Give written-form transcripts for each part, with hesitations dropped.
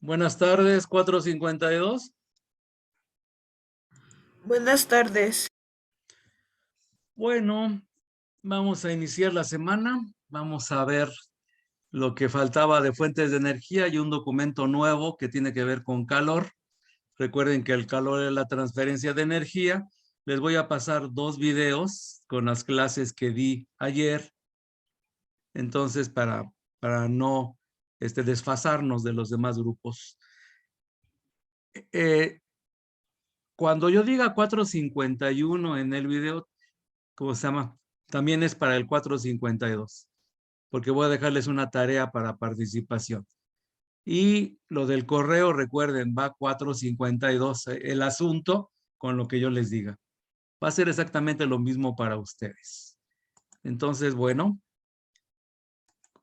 Buenas tardes, 452. Buenas tardes. Bueno, vamos a iniciar la semana. Vamos a ver lo que faltaba de fuentes de energía y un documento nuevo que tiene que ver con calor. Recuerden que el calor es la transferencia de energía. Les voy a pasar dos videos con las clases que di ayer. Entonces, para no desfasarnos de los demás grupos. Eh, Cuando yo diga 451 en el video, ¿cómo se llama? También es para el 452, porque voy a dejarles una tarea para participación. Y lo del correo, recuerden, va 452, el asunto con lo que yo les diga. Va a ser exactamente lo mismo para ustedes. Entonces, bueno,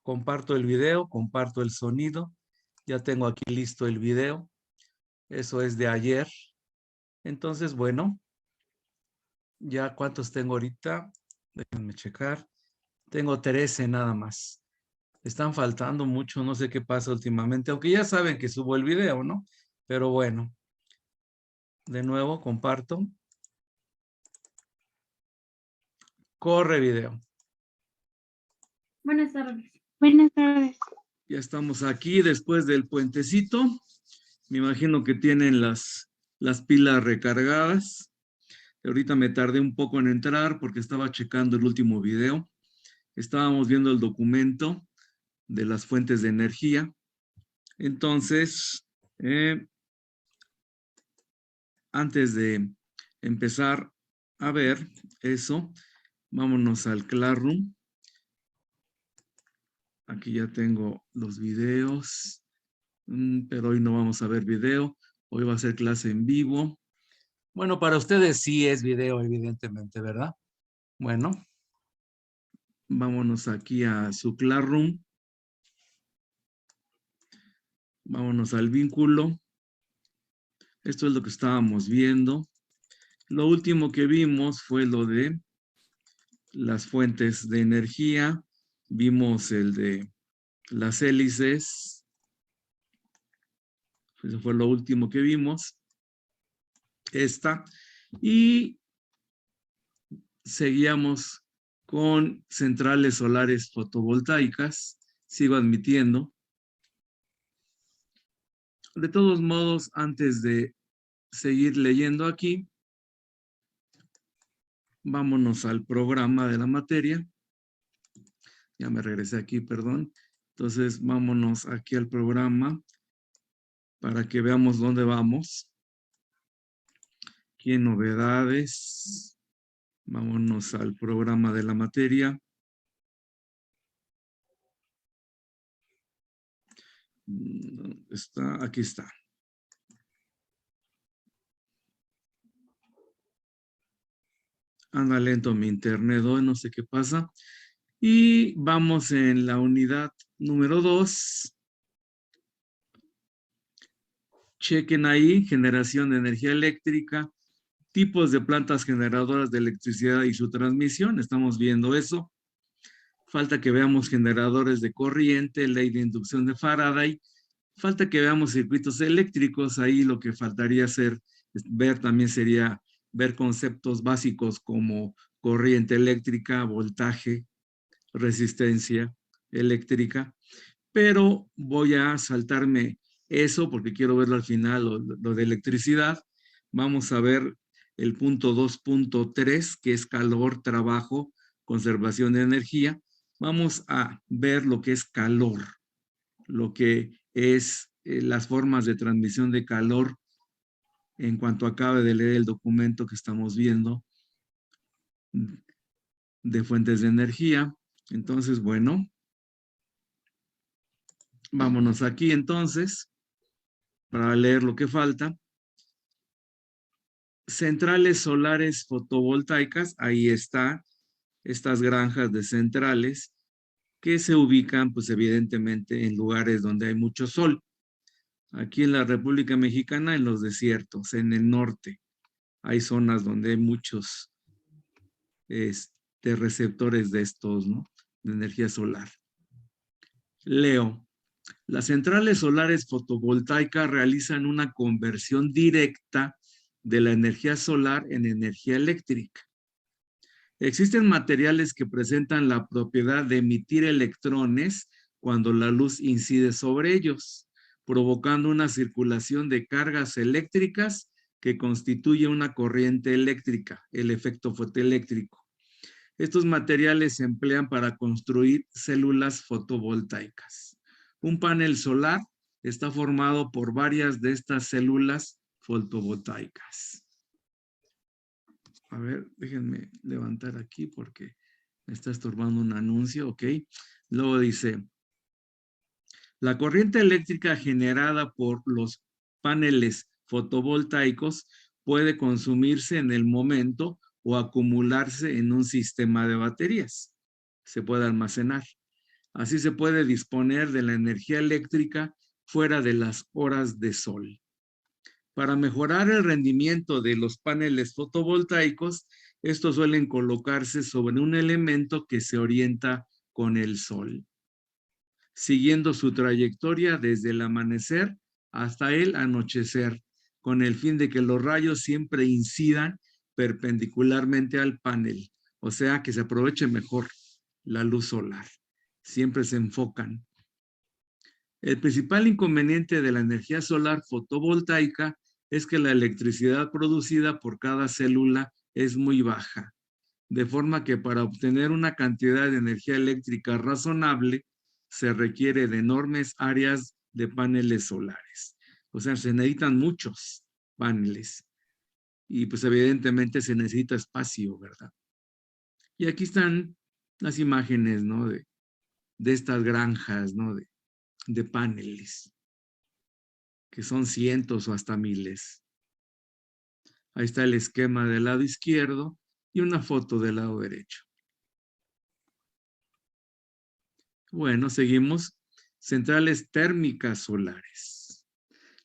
comparto el video, comparto el sonido. Ya tengo aquí listo el video. Eso es de ayer. Entonces, bueno, ya cuántos tengo ahorita. Déjenme checar. Tengo 13 nada más. Están faltando mucho, no sé qué pasa últimamente, aunque ya saben que subo el video, ¿no? Pero bueno, de nuevo comparto. Corre video. Buenas tardes. Buenas tardes. Ya estamos aquí después del puentecito. Me imagino que tienen las pilas recargadas. Ahorita me tardé un poco en entrar porque estaba checando el último video. Estábamos viendo el documento de las fuentes de energía. Entonces, antes de empezar a ver eso, vámonos al Classroom. Aquí ya tengo los videos, pero hoy no vamos a ver video. Hoy va a ser clase en vivo. Bueno, para ustedes sí es video, evidentemente, ¿verdad? Bueno, vámonos aquí a su Classroom. Vámonos al vínculo. Esto es lo que estábamos viendo. Lo último que vimos fue lo de las fuentes de energía. Vimos el de las hélices. Eso fue lo último que vimos. Y seguíamos con centrales solares fotovoltaicas. Sigo admitiendo. De todos modos, antes de seguir leyendo aquí, vámonos al programa de la materia. Ya me regresé aquí, perdón. Entonces, vámonos aquí al programa para que veamos dónde vamos. Aquí en novedades. Vámonos al programa de la materia. ¿Dónde está? Aquí está. Anda lento mi internet hoy, no sé qué pasa. Y vamos en la unidad número 2. Chequen ahí, generación de energía eléctrica, tipos de plantas generadoras de electricidad y su transmisión. Estamos viendo eso. Falta que veamos generadores de corriente, ley de inducción de Faraday. Falta que veamos circuitos eléctricos. Ahí lo que faltaría ver también sería ver conceptos básicos como corriente eléctrica, voltaje, resistencia eléctrica. Pero voy a saltarme eso porque quiero verlo al final, lo de electricidad. Vamos a ver el punto 2.3, que es calor, trabajo, conservación de energía. Vamos a ver lo que es calor, lo que es las formas de transmisión de calor en cuanto acabe de leer el documento que estamos viendo de fuentes de energía. Entonces, bueno, vámonos aquí entonces para leer lo que falta. Centrales solares fotovoltaicas, ahí está, estas granjas de centrales que se ubican, pues evidentemente, en lugares donde hay mucho sol. Aquí en la República Mexicana, en los desiertos, en el norte, hay zonas donde hay muchos receptores de estos, ¿no? De energía solar. Leo, Las centrales solares fotovoltaicas realizan una conversión directa de la energía solar en energía eléctrica. Existen materiales que presentan la propiedad de emitir electrones cuando la luz incide sobre ellos, provocando una circulación de cargas eléctricas que constituye una corriente eléctrica, el efecto fotoeléctrico. Estos materiales se emplean para construir células fotovoltaicas. Un panel solar está formado por varias de estas células fotovoltaicas. A ver, déjenme levantar aquí porque me está estorbando un anuncio, ¿ok? Luego dice, la corriente eléctrica generada por los paneles fotovoltaicos puede consumirse en el momento o acumularse en un sistema de baterías. Se puede almacenar. Así se puede disponer de la energía eléctrica fuera de las horas de sol. Para mejorar el rendimiento de los paneles fotovoltaicos, estos suelen colocarse sobre un elemento que se orienta con el sol, siguiendo su trayectoria desde el amanecer hasta el anochecer, con el fin de que los rayos siempre incidan perpendicularmente al panel, o sea, que se aproveche mejor la luz solar. Siempre se enfocan. El principal inconveniente de la energía solar fotovoltaica es que la electricidad producida por cada célula es muy baja, de forma que para obtener una cantidad de energía eléctrica razonable se requiere de enormes áreas de paneles solares. O sea, se necesitan muchos paneles y pues evidentemente se necesita espacio, ¿verdad? Y aquí están las imágenes, ¿no? De estas granjas, ¿no? De paneles, que son cientos o hasta miles. Ahí está el esquema del lado izquierdo y una foto del lado derecho. Bueno, seguimos. Centrales térmicas solares.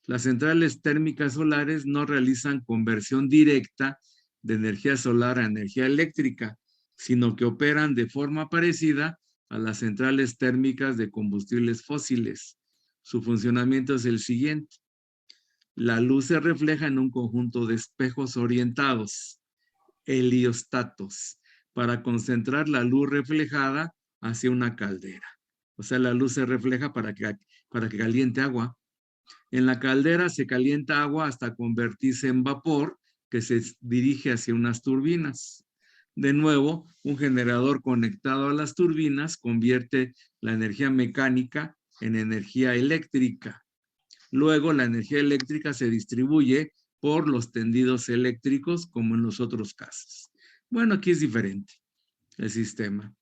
Las centrales térmicas solares no realizan conversión directa de energía solar a energía eléctrica, sino que operan de forma parecida a las centrales térmicas de combustibles fósiles. Su funcionamiento es el siguiente. La luz se refleja en un conjunto de espejos orientados, heliostatos, para concentrar la luz reflejada hacia una caldera. O sea, la luz se refleja para que caliente agua. En la caldera se calienta agua hasta convertirse en vapor que se dirige hacia unas turbinas. De nuevo, un generador conectado a las turbinas convierte la energía mecánica en energía eléctrica. Luego, la energía eléctrica se distribuye por los tendidos eléctricos, como en los otros casos. Bueno, aquí es diferente el sistema.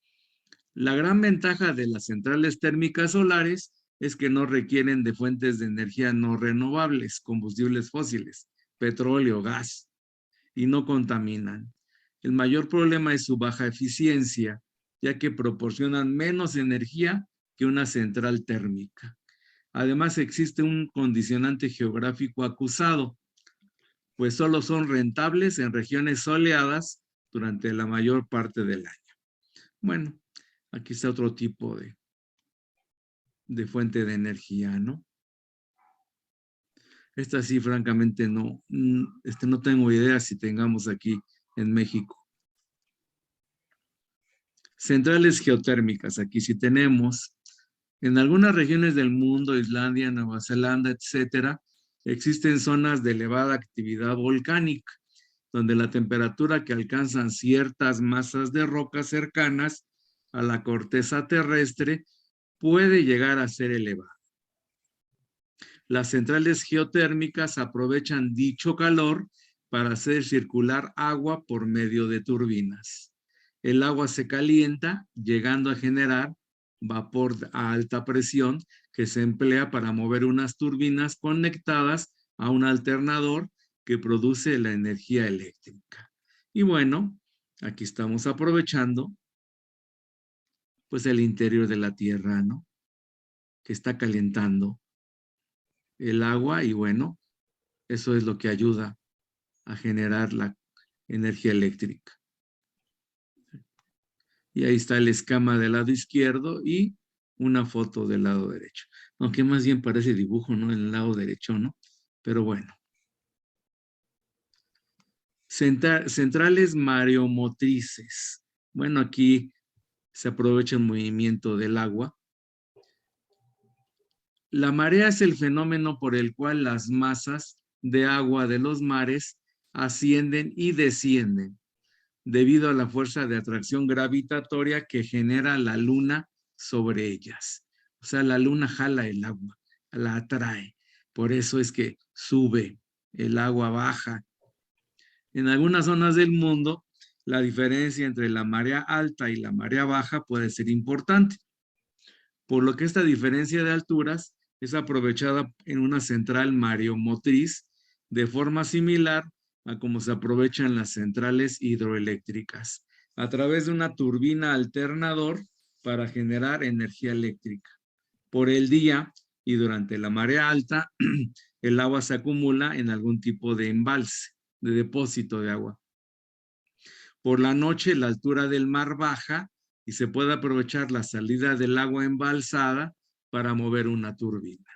La gran ventaja de las centrales térmicas solares es que no requieren de fuentes de energía no renovables, combustibles fósiles, petróleo, gas, y no contaminan. El mayor problema es su baja eficiencia, ya que proporcionan menos energía que una central térmica. Además, existe un condicionante geográfico acusado, pues solo son rentables en regiones soleadas durante la mayor parte del año. Bueno, aquí está otro tipo de fuente de energía, ¿no? Esta sí, francamente, no tengo idea si tengamos aquí en México. Centrales geotérmicas, aquí sí tenemos. En algunas regiones del mundo, Islandia, Nueva Zelanda, etcétera, existen zonas de elevada actividad volcánica, donde la temperatura que alcanzan ciertas masas de rocas cercanas a la corteza terrestre puede llegar a ser elevada. Las centrales geotérmicas aprovechan dicho calor para hacer circular agua por medio de turbinas. El agua se calienta, llegando a generar vapor a alta presión que se emplea para mover unas turbinas conectadas a un alternador que produce la energía eléctrica. Y bueno, aquí estamos aprovechando pues el interior de la Tierra, ¿no? Que está calentando el agua y bueno, eso es lo que ayuda a generar la energía eléctrica. Y ahí está el esquema del lado izquierdo y una foto del lado derecho. Aunque más bien parece dibujo, ¿no? En el lado derecho, ¿no? Pero bueno. Centrales mareomotrices. Bueno, aquí se aprovecha el movimiento del agua. La marea es el fenómeno por el cual las masas de agua de los mares ascienden y descienden debido a la fuerza de atracción gravitatoria que genera la luna sobre ellas. O sea, la luna jala el agua, la atrae. Por eso es que sube, el agua baja. En algunas zonas del mundo, la diferencia entre la marea alta y la marea baja puede ser importante, por lo que esta diferencia de alturas es aprovechada en una central mareomotriz de forma similar a como se aprovechan las centrales hidroeléctricas, a través de una turbina alternador para generar energía eléctrica. Por el día y durante la marea alta, el agua se acumula en algún tipo de embalse, de depósito de agua. Por la noche, la altura del mar baja y se puede aprovechar la salida del agua embalsada para mover una turbina.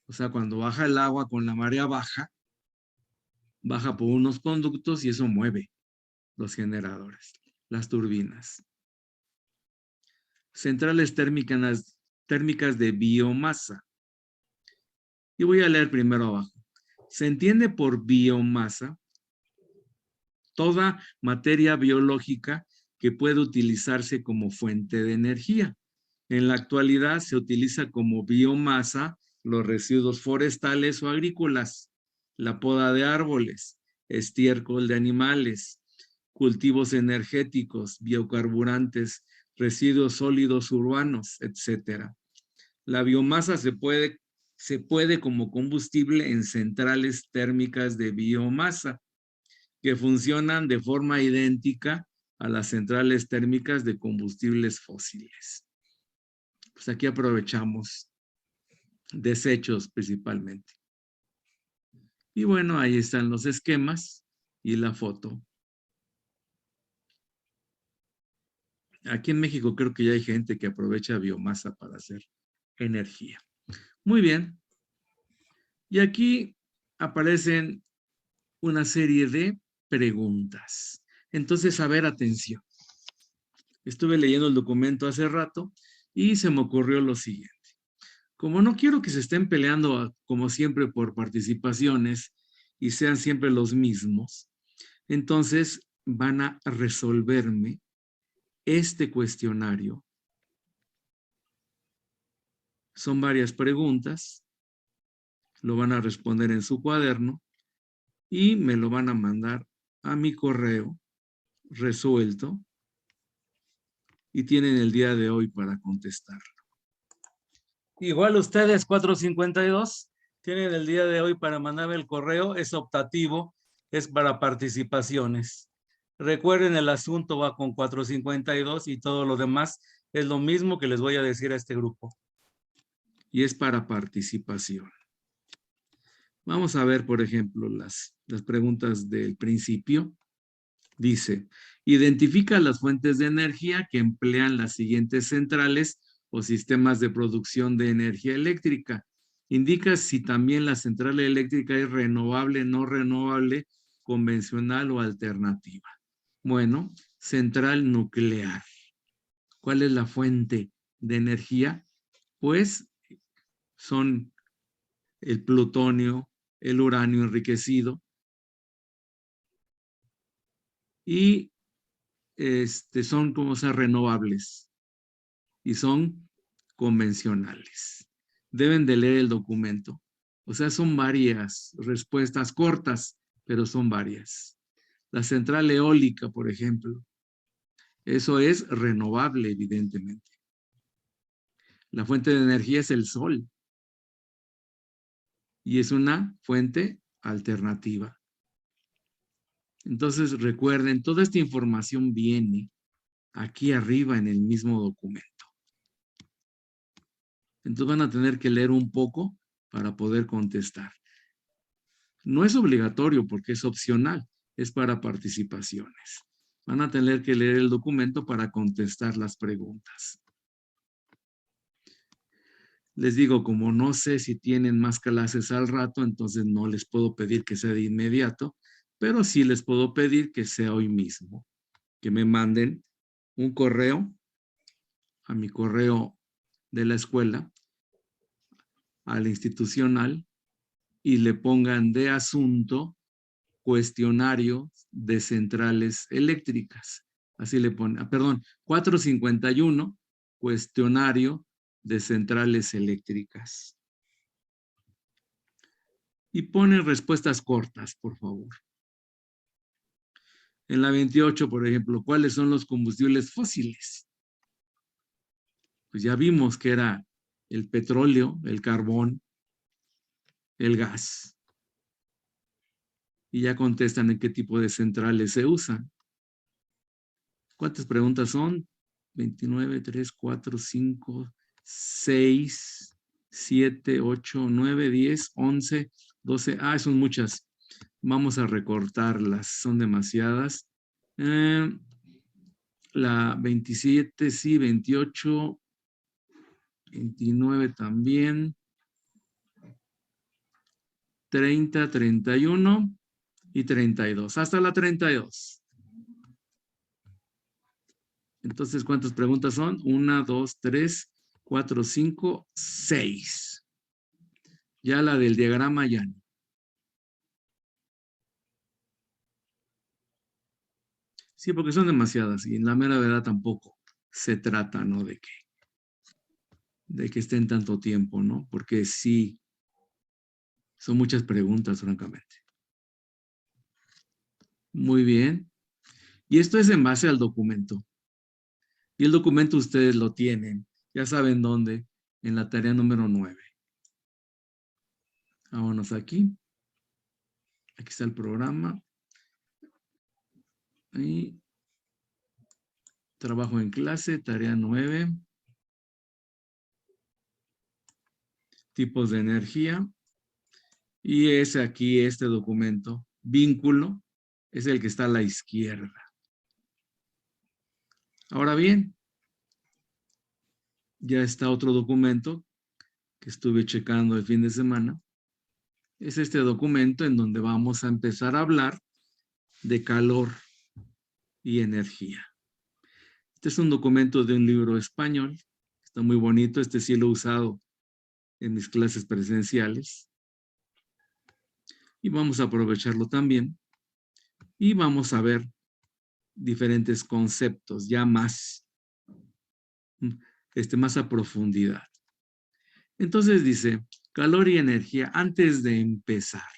O sea, cuando baja el agua con la marea baja, baja por unos conductos y eso mueve los generadores, las turbinas. Centrales térmicas de biomasa. Y voy a leer primero abajo. Se entiende por biomasa toda materia biológica que puede utilizarse como fuente de energía. En la actualidad se utiliza como biomasa los residuos forestales o agrícolas, la poda de árboles, estiércol de animales, cultivos energéticos, biocarburantes, residuos sólidos urbanos, etc. La biomasa se puede como combustible en centrales térmicas de biomasa que funcionan de forma idéntica a las centrales térmicas de combustibles fósiles. Pues aquí aprovechamos desechos principalmente. Y bueno, ahí están los esquemas y la foto. Aquí en México creo que ya hay gente que aprovecha biomasa para hacer energía. Muy bien. Y aquí aparecen una serie de preguntas. Entonces, a ver, atención. Estuve leyendo el documento hace rato y se me ocurrió lo siguiente. Como no quiero que se estén peleando, como siempre, por participaciones y sean siempre los mismos, entonces van a resolverme este cuestionario. Son varias preguntas, lo van a responder en su cuaderno y me lo van a mandar a mi correo resuelto y tienen el día de hoy para contestar. Igual ustedes, 452, tienen el día de hoy para mandarme el correo, es optativo, es para participaciones. Recuerden, el asunto va con 452 y todo lo demás es lo mismo que les voy a decir a este grupo. Y es para participación. Vamos a ver, por ejemplo, las preguntas del principio. Dice, identifica las fuentes de energía que emplean las siguientes centrales o sistemas de producción de energía eléctrica. Indica si también la central eléctrica es renovable, no renovable, convencional o alternativa. Bueno, central nuclear. ¿Cuál es la fuente de energía? Pues son el plutonio, el uranio enriquecido y son como sea renovables y son convencionales. Deben de leer el documento. O sea, son varias respuestas cortas, pero son varias. La central eólica, por ejemplo, eso es renovable, evidentemente. La fuente de energía es el sol y es una fuente alternativa. Entonces, recuerden, toda esta información viene aquí arriba en el mismo documento. Entonces van a tener que leer un poco para poder contestar. No es obligatorio porque es opcional, es para participaciones. Van a tener que leer el documento para contestar las preguntas. Les digo, como no sé si tienen más clases al rato, entonces no les puedo pedir que sea de inmediato, pero sí les puedo pedir que sea hoy mismo, que me manden un correo a mi correo de la escuela, al institucional, y le pongan de asunto cuestionario de centrales eléctricas. Así le ponen, perdón, 451, cuestionario de centrales eléctricas. Y ponen respuestas cortas, por favor. En la 28, por ejemplo, ¿cuáles son los combustibles fósiles? Pues ya vimos que era el petróleo, el carbón, el gas. Y ya contestan en qué tipo de centrales se usan. ¿Cuántas preguntas son? 29, 3, 4, 5, 6, 7, 8, 9, 10, 11, 12. Ah, son muchas. Vamos a recortarlas, son demasiadas. La 27, sí, 28, 29 también. 30, 31 y 32. Hasta la 32. Entonces, ¿cuántas preguntas son? 1, 2, 3, 4, 5, 6. Ya la del diagrama ya no. Sí, porque son demasiadas y en la mera verdad tampoco se trata, ¿no? De que estén tanto tiempo, ¿no? Porque sí, son muchas preguntas, francamente. Muy bien. Y esto es en base al documento. Y el documento ustedes lo tienen. Ya saben dónde. En la tarea número 9. Vámonos aquí. Aquí está el programa. Y trabajo en clase, tarea 9. Tipos de energía. Y es aquí este documento. Vínculo. Es el que está a la izquierda. Ahora bien, ya está otro documento que estuve checando el fin de semana. Es este documento en donde vamos a empezar a hablar de calor y energía. Este es un documento de un libro español. Está muy bonito. Este sí lo he usado en mis clases presenciales. Y vamos a aprovecharlo también. Y vamos a ver diferentes conceptos ya más a profundidad. Entonces dice, calor y energía antes de empezar.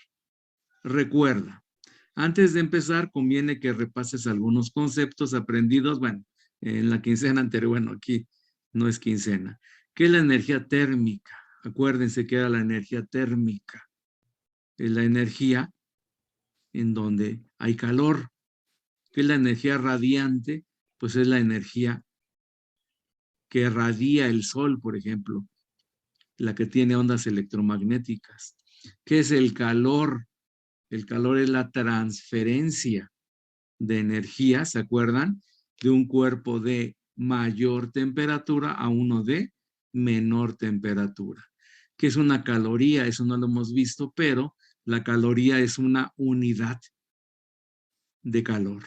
Recuerda, antes de empezar conviene que repases algunos conceptos aprendidos, bueno, en la quincena anterior, bueno, aquí no es quincena. ¿Qué es la energía térmica? Acuérdense que era la energía térmica. Es la energía en donde hay calor. ¿Qué es la energía radiante? Pues es la energía que radia el sol, por ejemplo, la que tiene ondas electromagnéticas. ¿Qué es el calor? El calor es la transferencia de energía, ¿se acuerdan? De un cuerpo de mayor temperatura a uno de menor temperatura. ¿Qué es una caloría? Eso no lo hemos visto, pero la caloría es una unidad de calor.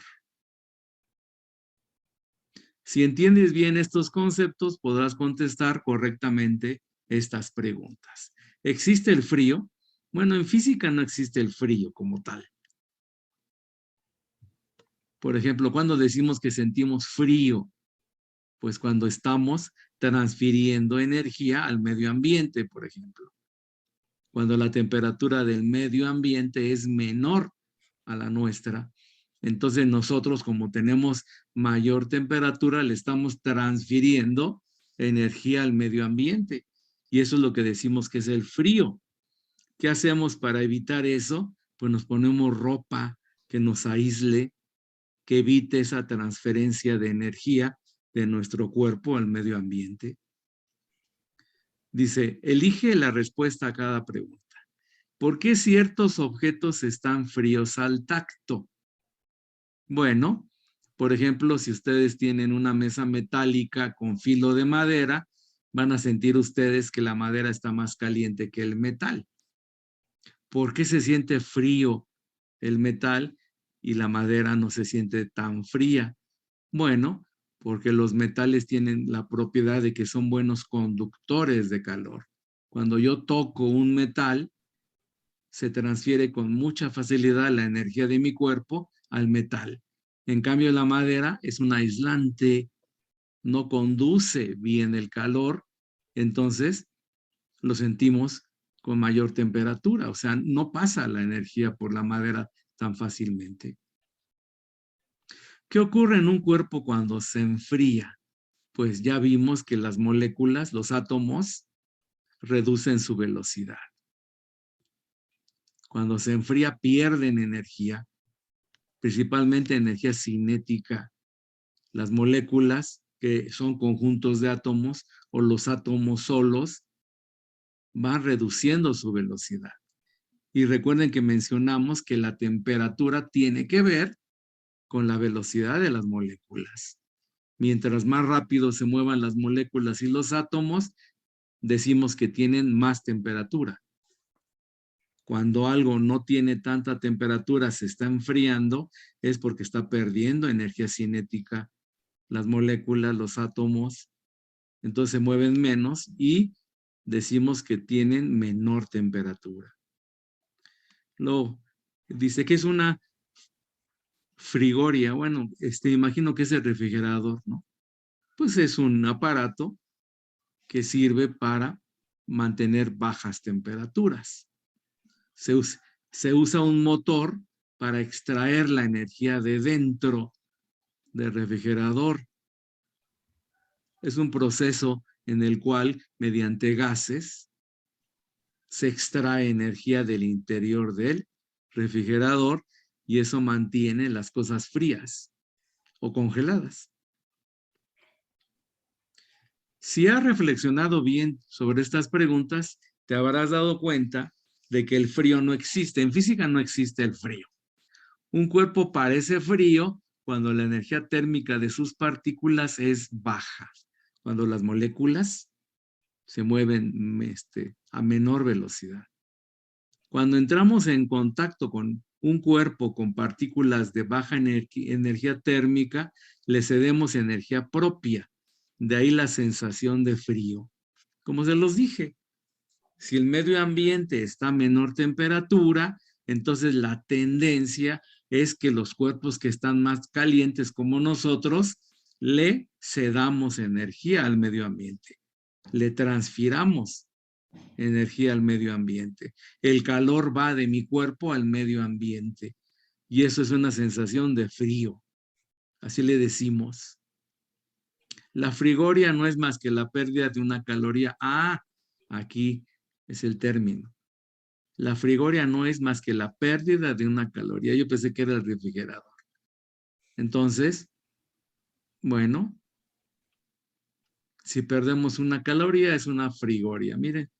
Si entiendes bien estos conceptos, podrás contestar correctamente estas preguntas. ¿Existe el frío? Bueno, en física no existe el frío como tal. Por ejemplo, cuando decimos que sentimos frío, pues cuando estamos transfiriendo energía al medio ambiente, por ejemplo. Cuando la temperatura del medio ambiente es menor a la nuestra, entonces nosotros, como tenemos mayor temperatura, le estamos transfiriendo energía al medio ambiente. Y eso es lo que decimos que es el frío. ¿Qué hacemos para evitar eso? Pues nos ponemos ropa que nos aísle, que evite esa transferencia de energía de nuestro cuerpo al medio ambiente. Dice, elige la respuesta a cada pregunta. ¿Por qué ciertos objetos están fríos al tacto? Bueno, por ejemplo, si ustedes tienen una mesa metálica con filo de madera, van a sentir ustedes que la madera está más caliente que el metal. ¿Por qué se siente frío el metal y la madera no se siente tan fría? Bueno, porque los metales tienen la propiedad de que son buenos conductores de calor. Cuando yo toco un metal, se transfiere con mucha facilidad la energía de mi cuerpo al metal. En cambio, la madera es un aislante, no conduce bien el calor, entonces lo sentimos con mayor temperatura, o sea, no pasa la energía por la madera tan fácilmente. ¿Qué ocurre en un cuerpo cuando se enfría? Pues ya vimos que las moléculas, los átomos, reducen su velocidad. Cuando se enfría pierden energía, principalmente energía cinética. Las moléculas, que son conjuntos de átomos, o los átomos solos, van reduciendo su velocidad. Y recuerden que mencionamos que la temperatura tiene que ver con la velocidad de las moléculas. Mientras más rápido se muevan las moléculas y los átomos, decimos que tienen más temperatura. Cuando algo no tiene tanta temperatura, se está enfriando, es porque está perdiendo energía cinética. Las moléculas, los átomos, entonces se mueven menos y decimos que tienen menor temperatura. Dice que es una frigoria. Bueno, imagino que es el refrigerador, ¿no? Pues es un aparato que sirve para mantener bajas temperaturas. Se usa un motor para extraer la energía de dentro del refrigerador. Es un proceso en el cual, mediante gases, se extrae energía del interior del refrigerador y eso mantiene las cosas frías o congeladas. Si has reflexionado bien sobre estas preguntas, te habrás dado cuenta de que el frío no existe. En física no existe el frío. Un cuerpo parece frío cuando la energía térmica de sus partículas es baja, cuando las moléculas se mueven a menor velocidad. Cuando entramos en contacto con un cuerpo con partículas de baja energía térmica, le cedemos energía propia. De ahí la sensación de frío. Como se los dije, si el medio ambiente está a menor temperatura, entonces la tendencia es que los cuerpos que están más calientes como nosotros, le cedamos energía al medio ambiente. Le transfiramos energía al medio ambiente. El calor va de mi cuerpo al medio ambiente. Y eso es una sensación de frío. Así le decimos. La frigoria no es más que la pérdida de una caloría. Aquí es el término. La frigoria no es más que la pérdida de una caloría. Yo pensé que era el refrigerador. Entonces, bueno, si perdemos una caloría es una frigoria. Miren,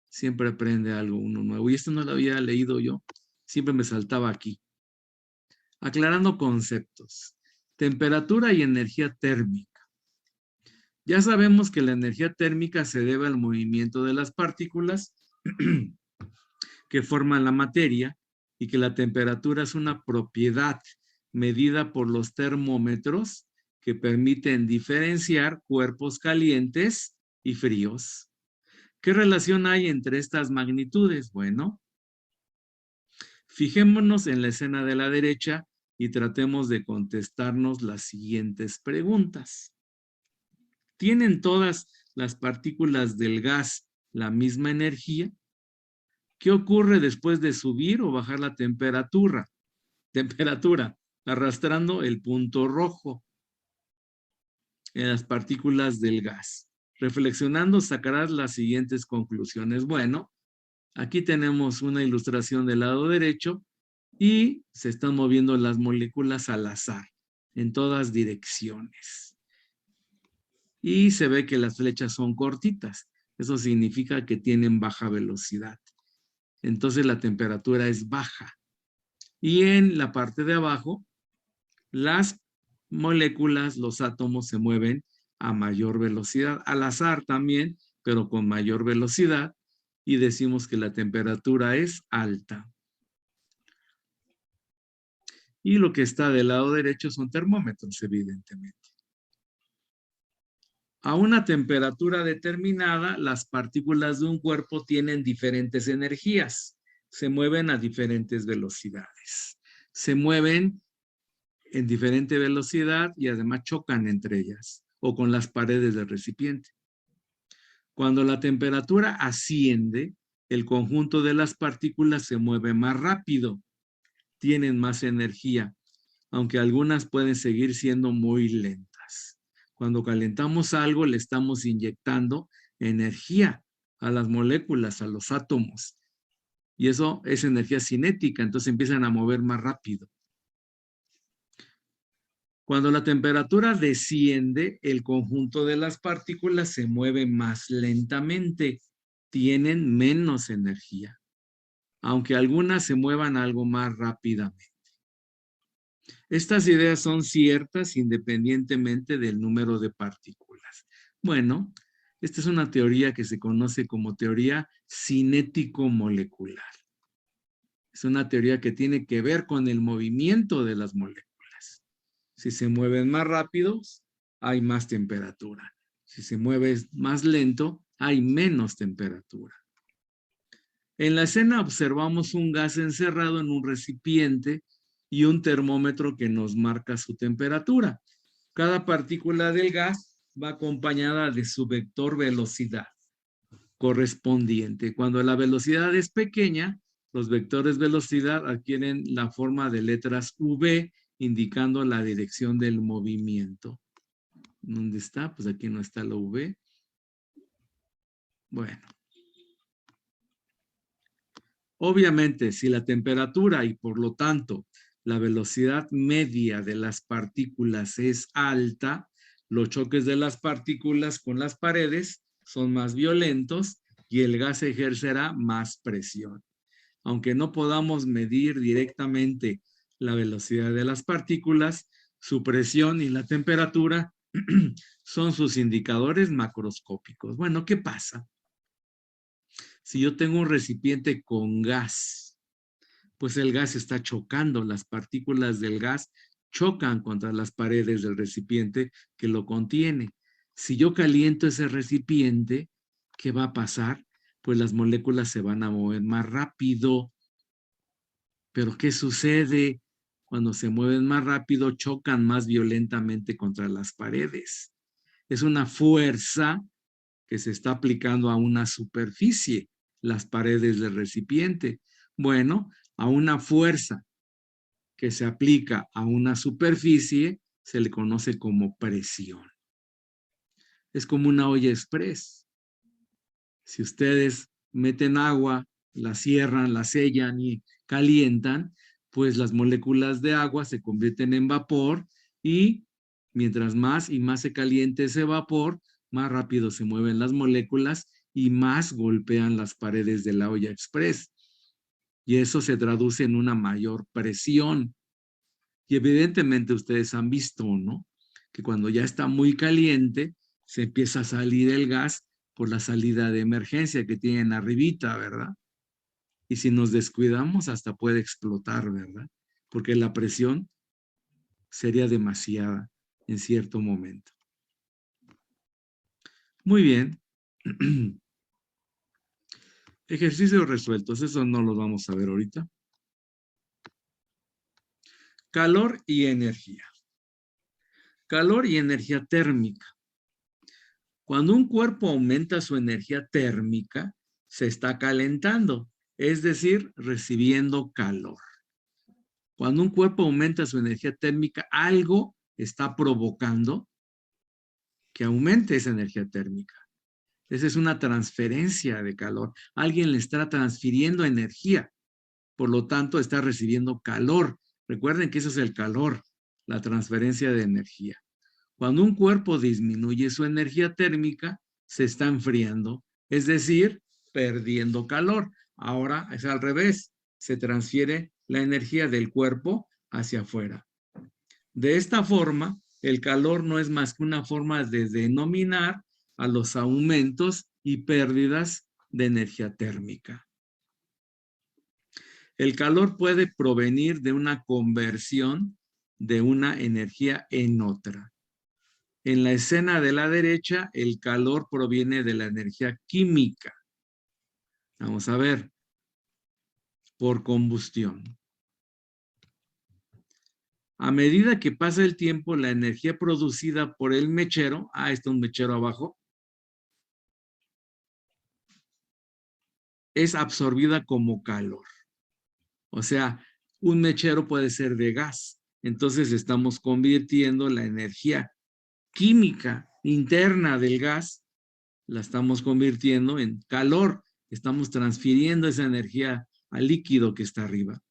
siempre aprende algo uno nuevo. Y esto no lo había leído yo. Siempre me saltaba aquí. Aclarando conceptos. Temperatura y energía térmica. Ya sabemos que la energía térmica se debe al movimiento de las partículas que forman la materia y que la temperatura es una propiedad medida por los termómetros que permiten diferenciar cuerpos calientes y fríos. ¿Qué relación hay entre estas magnitudes? Bueno, fijémonos en la escena de la derecha y tratemos de contestarnos las siguientes preguntas. ¿Tienen todas las partículas del gas la misma energía? ¿Qué ocurre después de subir o bajar la temperatura? Arrastrando el punto rojo en las partículas del gas. Reflexionando, sacarás las siguientes conclusiones. Bueno, aquí tenemos una ilustración del lado derecho y se están moviendo las moléculas al azar en todas direcciones. Y se ve que las flechas son cortitas. Eso significa que tienen baja velocidad. Entonces la temperatura es baja. Y en la parte de abajo, las moléculas, los átomos se mueven a mayor velocidad. Al azar también, pero con mayor velocidad, y decimos que la temperatura es alta. Y lo que está del lado derecho son termómetros, evidentemente. A una temperatura determinada, las partículas de un cuerpo tienen diferentes energías. Se mueven a diferentes velocidades. Se mueven en diferente velocidad y además chocan entre ellas o con las paredes del recipiente. Cuando la temperatura asciende, el conjunto de las partículas se mueve más rápido, tienen más energía, aunque algunas pueden seguir siendo muy lentas. Cuando calentamos algo, le estamos inyectando energía a las moléculas, a los átomos. Y eso es energía cinética, entonces empiezan a mover más rápido. Cuando la temperatura desciende, el conjunto de las partículas se mueve más lentamente, tienen menos energía, aunque algunas se muevan algo más rápidamente. Estas ideas son ciertas independientemente del número de partículas. Bueno, esta es una teoría que se conoce como teoría cinético-molecular. Es una teoría que tiene que ver con el movimiento de las moléculas. Si se mueven más rápidos, hay más temperatura. Si se mueve más lento, hay menos temperatura. En la escena observamos un gas encerrado en un recipiente y un termómetro que nos marca su temperatura. Cada partícula del gas va acompañada de su vector velocidad correspondiente. Cuando la velocidad es pequeña, los vectores velocidad adquieren la forma de letras V, indicando la dirección del movimiento. ¿Dónde está? Pues aquí no está la V. Bueno. Obviamente, si la temperatura y por lo tanto la velocidad media de las partículas es alta, los choques de las partículas con las paredes son más violentos y el gas ejercerá más presión. Aunque no podamos medir directamente la velocidad de las partículas, su presión y la temperatura son sus indicadores macroscópicos. Bueno, ¿qué pasa? Si yo tengo un recipiente con gas, pues el gas está chocando, las partículas del gas chocan contra las paredes del recipiente que lo contiene. Si yo caliento ese recipiente, ¿qué va a pasar? Pues las moléculas se van a mover más rápido. Pero ¿qué sucede? Cuando se mueven más rápido, chocan más violentamente contra las paredes. Es una fuerza que se está aplicando a una superficie, las paredes del recipiente. Bueno, a una fuerza que se aplica a una superficie se le conoce como presión. Es como una olla express. Si ustedes meten agua, la cierran, la sellan y calientan, pues las moléculas de agua se convierten en vapor y mientras más y más se caliente ese vapor, más rápido se mueven las moléculas y más golpean las paredes de la olla express. Y eso se traduce en una mayor presión. Y evidentemente ustedes han visto, ¿no? Que cuando ya está muy caliente, se empieza a salir el gas por la salida de emergencia que tienen arribita, ¿verdad? Y si nos descuidamos, hasta puede explotar, ¿verdad? Porque la presión sería demasiada en cierto momento. Muy bien. Ejercicios resueltos, eso no los vamos a ver ahorita. Calor y energía. Calor y energía térmica. Cuando un cuerpo aumenta su energía térmica, se está calentando, es decir, recibiendo calor. Cuando un cuerpo aumenta su energía térmica, algo está provocando que aumente esa energía térmica. Esa es una transferencia de calor. Alguien le está transfiriendo energía, por lo tanto está recibiendo calor. Recuerden que eso es el calor, la transferencia de energía. Cuando un cuerpo disminuye su energía térmica, se está enfriando, es decir, perdiendo calor. Ahora es al revés, se transfiere la energía del cuerpo hacia afuera. De esta forma, el calor no es más que una forma de denominar a los aumentos y pérdidas de energía térmica. El calor puede provenir de una conversión de una energía en otra. En la escena de la derecha, el calor proviene de la energía química. Vamos a ver, por combustión. A medida que pasa el tiempo, la energía producida por el mechero, está un mechero abajo, es absorbida como calor. O sea, un mechero puede ser de gas. Entonces estamos convirtiendo la energía química interna del gas, la estamos convirtiendo en calor. Estamos transfiriendo esa energía al líquido que está arriba,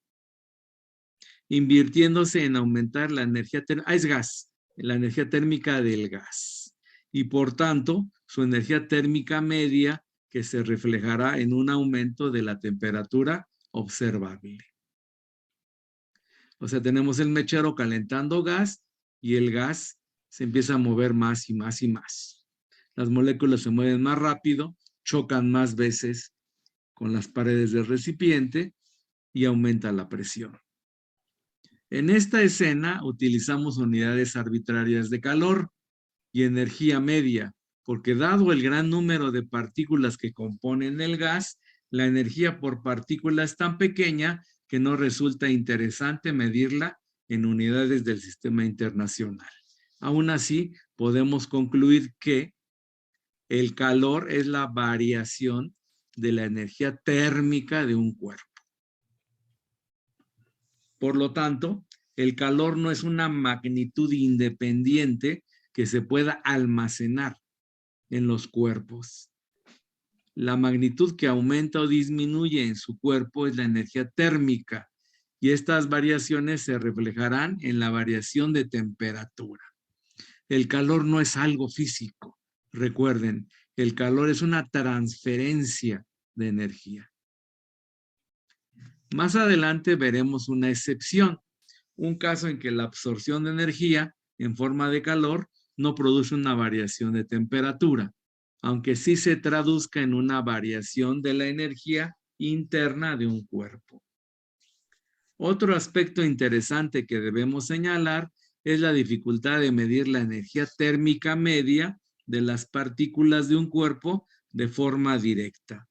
invirtiéndose en aumentar la energía térmica. Es gas, la energía térmica del gas. Y por tanto, su energía térmica media que se reflejará en un aumento de la temperatura observable. O sea, tenemos el mechero calentando gas y el gas se empieza a mover más y más y más. Las moléculas se mueven más rápido, chocan más veces con las paredes del recipiente y aumenta la presión. En esta escena utilizamos unidades arbitrarias de calor y energía media, porque dado el gran número de partículas que componen el gas, la energía por partícula es tan pequeña que no resulta interesante medirla en unidades del sistema internacional. Aún así, podemos concluir que el calor es la variación de la energía térmica de un cuerpo. Por lo tanto, el calor no es una magnitud independiente que se pueda almacenar en los cuerpos. La magnitud que aumenta o disminuye en su cuerpo es la energía térmica y estas variaciones se reflejarán en la variación de temperatura. El calor no es algo físico. Recuerden, el calor es una transferencia de energía. Más adelante veremos una excepción, un caso en que la absorción de energía en forma de calor no produce una variación de temperatura, aunque sí se traduzca en una variación de la energía interna de un cuerpo. Otro aspecto interesante que debemos señalar es la dificultad de medir la energía térmica media de las partículas de un cuerpo de forma directa.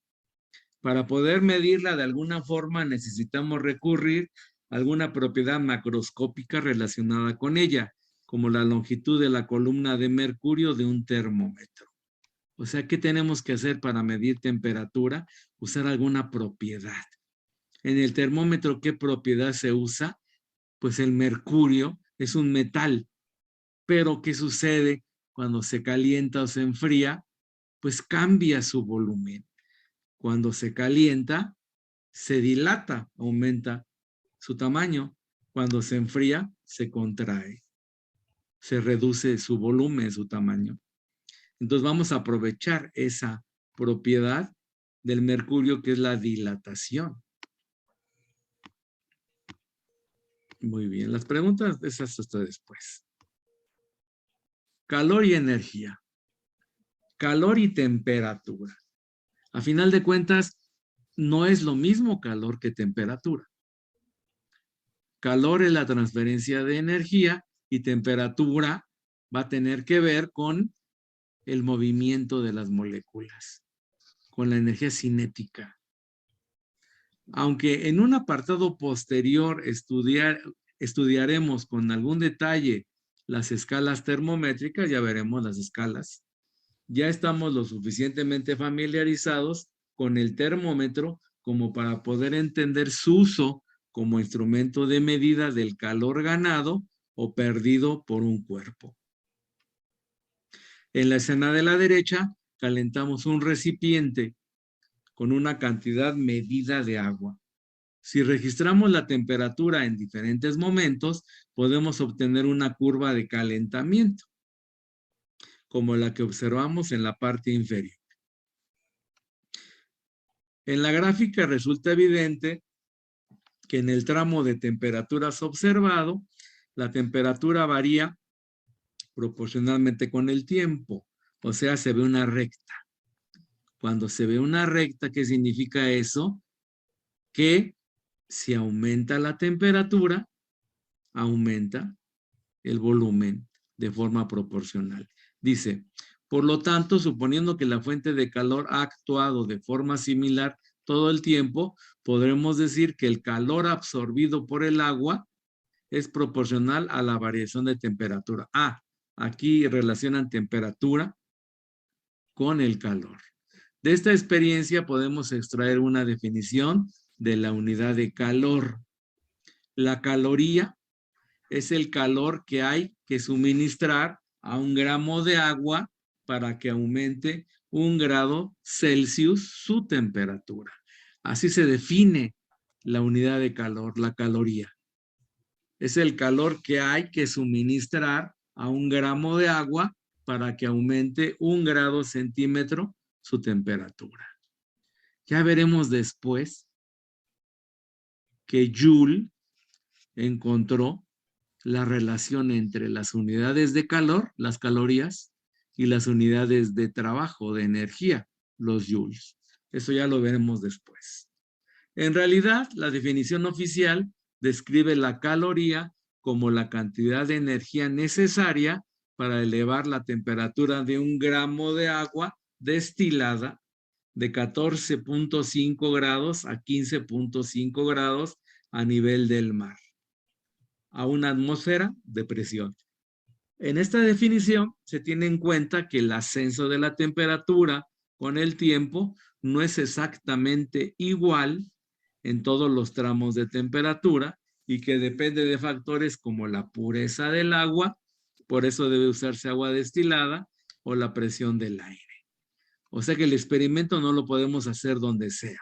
Para poder medirla de alguna forma necesitamos recurrir a alguna propiedad macroscópica relacionada con ella, como la longitud de la columna de mercurio de un termómetro. O sea, ¿qué tenemos que hacer para medir temperatura? Usar alguna propiedad. En el termómetro, ¿qué propiedad se usa? Pues el mercurio es un metal, pero ¿qué sucede cuando se calienta o se enfría? Pues cambia su volumen. Cuando se calienta, se dilata, aumenta su tamaño. Cuando se enfría, se contrae. Se reduce su volumen, su tamaño. Entonces vamos a aprovechar esa propiedad del mercurio que es la dilatación. Muy bien, las preguntas esas hasta después. Calor y energía. Calor y temperatura. A final de cuentas, no es lo mismo calor que temperatura. Calor es la transferencia de energía y temperatura va a tener que ver con el movimiento de las moléculas, con la energía cinética. Aunque en un apartado posterior estudiaremos con algún detalle las escalas termométricas, ya veremos las escalas, ya estamos lo suficientemente familiarizados con el termómetro como para poder entender su uso como instrumento de medida del calor ganado o perdido por un cuerpo. En la escena de la derecha, calentamos un recipiente con una cantidad medida de agua. Si registramos la temperatura en diferentes momentos, podemos obtener una curva de calentamiento, como la que observamos en la parte inferior. En la gráfica resulta evidente que en el tramo de temperaturas observado, la temperatura varía proporcionalmente con el tiempo. O sea, se ve una recta. Cuando se ve una recta, ¿qué significa eso? Que si aumenta la temperatura, aumenta el volumen de forma proporcional. Dice, por lo tanto, suponiendo que la fuente de calor ha actuado de forma similar todo el tiempo, podremos decir que el calor absorbido por el agua es proporcional a la variación de temperatura. Aquí relacionan temperatura con el calor. De esta experiencia podemos extraer una definición de la unidad de calor. La caloría es el calor que hay que suministrar a 1 gramo de agua para que aumente 1 grado Celsius su temperatura. Así se define la unidad de calor, la caloría. Es el calor que hay que suministrar a 1 gramo de agua para que aumente 1 grado centímetro su temperatura. Ya veremos después que Joule encontró la relación entre las unidades de calor, las calorías, y las unidades de trabajo, de energía, los joules. Eso ya lo veremos después. En realidad, la definición oficial describe la caloría como la cantidad de energía necesaria para elevar la temperatura de 1 gramo de agua destilada de 14.5 grados a 15.5 grados a nivel del mar, a una atmósfera de presión. En esta definición se tiene en cuenta que el ascenso de la temperatura con el tiempo no es exactamente igual en todos los tramos de temperatura y que depende de factores como la pureza del agua, por eso debe usarse agua destilada, o la presión del aire. O sea que el experimento no lo podemos hacer donde sea.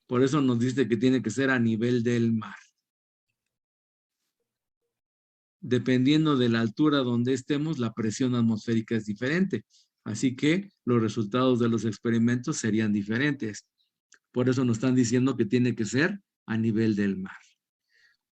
Por eso nos dice que tiene que ser a nivel del mar. Dependiendo de la altura donde estemos, la presión atmosférica es diferente. Así que los resultados de los experimentos serían diferentes. Por eso nos están diciendo que tiene que ser a nivel del mar.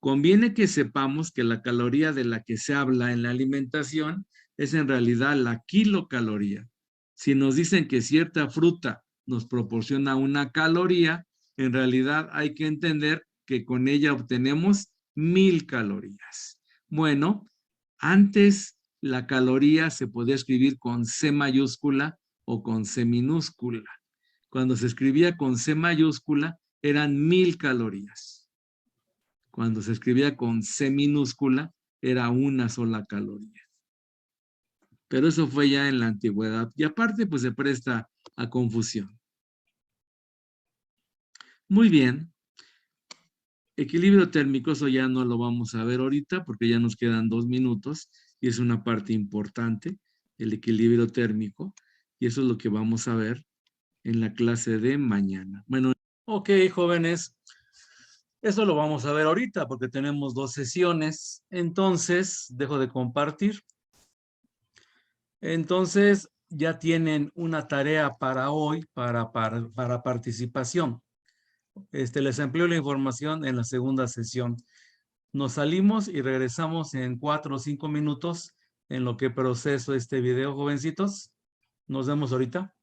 Conviene que sepamos que la caloría de la que se habla en la alimentación es en realidad la kilocaloría. Si nos dicen que cierta fruta nos proporciona una caloría, en realidad hay que entender que con ella obtenemos 1000 calorías. Bueno, antes la caloría se podía escribir con C mayúscula o con C minúscula. Cuando se escribía con C mayúscula eran 1000 calorías. Cuando se escribía con C minúscula era una sola caloría. Pero eso fue ya en la antigüedad. Y aparte, pues se presta a confusión. Muy bien. Equilibrio térmico, eso ya no lo vamos a ver ahorita porque ya nos quedan 2 minutos y es una parte importante, el equilibrio térmico. Y eso es lo que vamos a ver en la clase de mañana. Bueno, ok, jóvenes. Eso lo vamos a ver ahorita porque tenemos 2 sesiones. Entonces, dejo de compartir. Entonces, ya tienen una tarea para hoy para participación. Les amplio la información en la segunda sesión. Nos salimos y regresamos en 4 o 5 minutos en lo que proceso este video, jovencitos. Nos vemos ahorita.